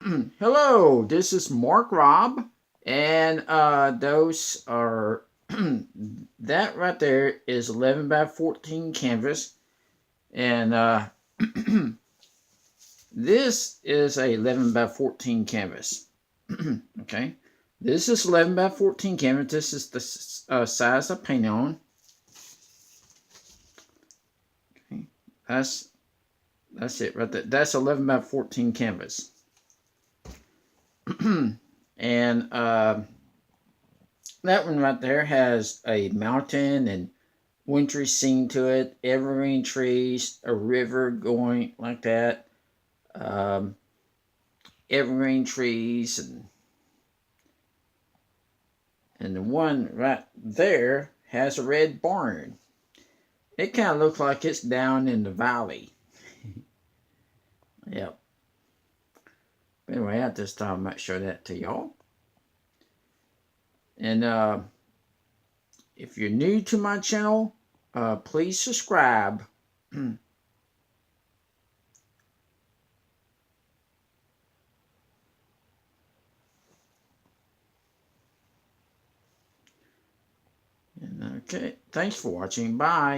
Hello, this is Mark Rob, and those are that right there is 11 by 14 canvas, and this is a 11 by 14 canvas. Okay, this is 11 by 14 canvas. This is the size I paint on. Okay, that's it right there. That's 11 by 14 canvas. And that one right there has a mountain and wintry scene to it, evergreen trees, a river going like that, um, evergreen trees, and the one right there has a red barn. It kind of looks like it's down in the valley. Yep. Anyway, I just thought I might show that to y'all. And if you're new to my channel, please subscribe. And okay, thanks for watching. Bye.